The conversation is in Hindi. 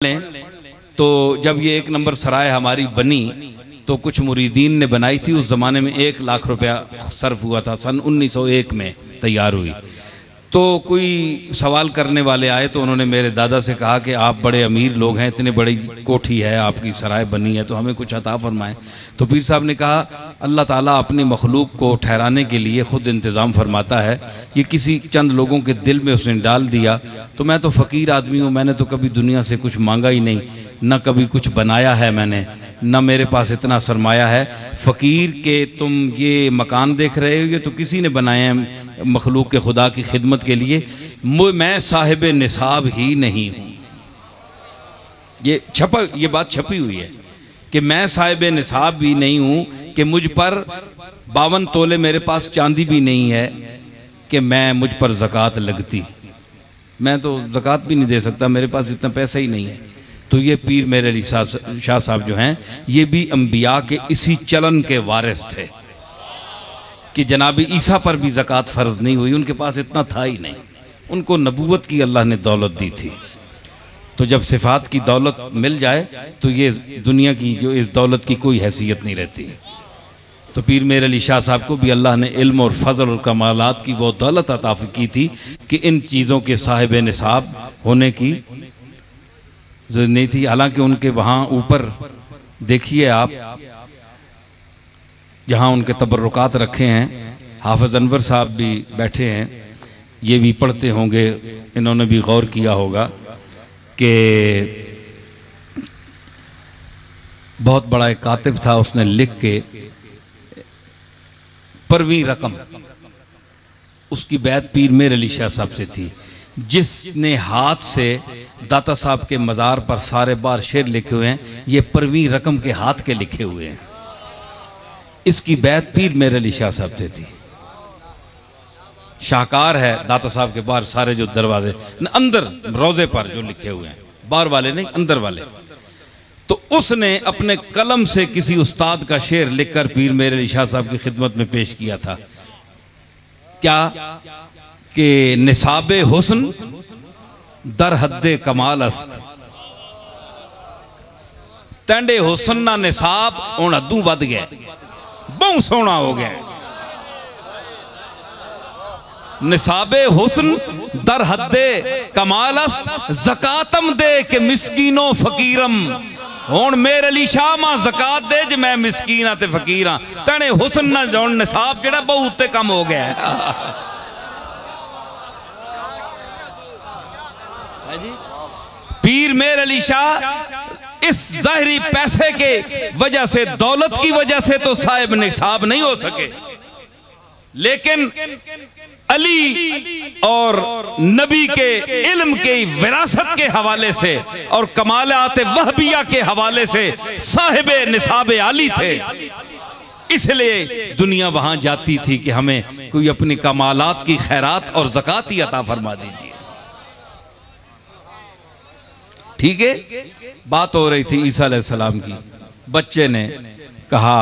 लें तो जब ये 1 नंबर सराय हमारी बनी तो कुछ मुरीदीन ने बनाई थी। उस ज़माने में 1 लाख रुपया सर्फ हुआ था, सन 1901 में तैयार हुई। तो कोई सवाल करने वाले आए तो उन्होंने मेरे दादा से कहा कि आप बड़े अमीर लोग हैं, इतनी बड़ी कोठी है, आपकी सराय बनी है, तो हमें कुछ अता फरमाएं। तो पीर साहब ने कहा अल्लाह ताला अपनी मखलूक को ठहराने के लिए ख़ुद इंतज़ाम फरमाता है, ये किसी चंद लोगों के दिल में उसने डाल दिया। तो मैं तो फ़कीर आदमी हूँ, मैंने तो कभी दुनिया से कुछ मांगा ही नहीं, न कभी कुछ बनाया है मैंने, न मेरे पास इतना सरमाया है। फ़कीर के तुम ये मकान देख रहे हो, ये तो किसी ने बनाए हैं मखलूक के खुदा की खिदमत के लिए। मैं साहिब निसाब ही नहीं हूँ। ये बात छपी हुई है कि मैं साहिब निसाब भी नहीं हूँ, कि मुझ पर 52 तोले मेरे पास चांदी भी नहीं है कि मैं मुझ पर ज़कात लगती। मैं तो ज़कात भी नहीं दे सकता, मेरे पास इतना पैसा ही नहीं है। तो ये पीर मेरे अली शाह साहब जो हैं, ये भी अंबिया के इसी चलन के वारिस थे कि जनाब ईसा पर भी ज़कात फ़र्ज नहीं हुई, उनके पास इतना था ही नहीं। उनको नबूवत की अल्लाह ने दौलत दी थी। तो जब सिफ़ात की दौलत मिल जाए तो ये दुनिया की जो इस दौलत की कोई हैसियत नहीं रहती। तो पीर मेरे अली शाह साहब को भी अल्लाह ने इल्म और फजल और कमालात की वो दौलत अता की थी कि इन चीज़ों के साहिब निसाब होने की ज़रूरत नहीं थी। हालांकि उनके वहाँ ऊपर देखिए आप, जहाँ उनके तबर्रुकात रखे हैं, हाफिज़ अनवर साहब भी बैठे हैं, ये भी पढ़ते होंगे, इन्होंने भी गौर किया होगा कि बहुत बड़ा एक कातिब था, उसने लिख के परवीं रकम, उसकी बैत पीर मेरे अली शाह साहब से थी, जिसने हाथ से दाता साहब के मज़ार पर सारे बार शेर लिखे हुए हैं, ये परवीं रकम के हाथ के लिखे हुए हैं। इसकी बैत पीर मेरे अली शाह साहब से थी। शाहकार है दाता साहब के बाहर सारे जो दरवाजे अंदर रोजे पर जो लिखे हुए हैं, बाहर वाले नहीं अंदर वाले। तो उसने अपने कलम से किसी उस्ताद का शेर लिखकर पीर मेरे अली शाह साहब की खिदमत में पेश किया था। क्या कि निसाबे हुस्न दर हद्दे कमाल अस्त, तेंडे हुस्न ना निसाब हुण अद्दू वध गया, बहुत सोहना हो गया। निसाबे हुस्न दर हद्दे कमाल अस्त, ज़कातम दे के मिस्कीनो फकीरम। हुण मेरे अली शाह मां ज़कात दे जे मैं मिस्कीन हां ते फकीर हां, तेने हुस्न ना हुण निसाब जेड़ा बहुत उत्ते कम हो गया है। पीर मेरे अली शाह इस ज़ाहिरी पैसे के वजह से, दौलत की वजह से तो साहिब निसाब नहीं हो सके, लेकिन अली और नबी के इल्म के विरासत के हवाले से और कमालात वहबिया के हवाले से साहिब निसाब आली थे। इसलिए दुनिया वहां जाती थी कि हमें कोई अपनी कमालात की खैरात और ज़कात ही अता फरमा दीजिए। ठीक है, बात हो रही थी ईसा अलैहिस्सलाम की। बच्चे ने कहा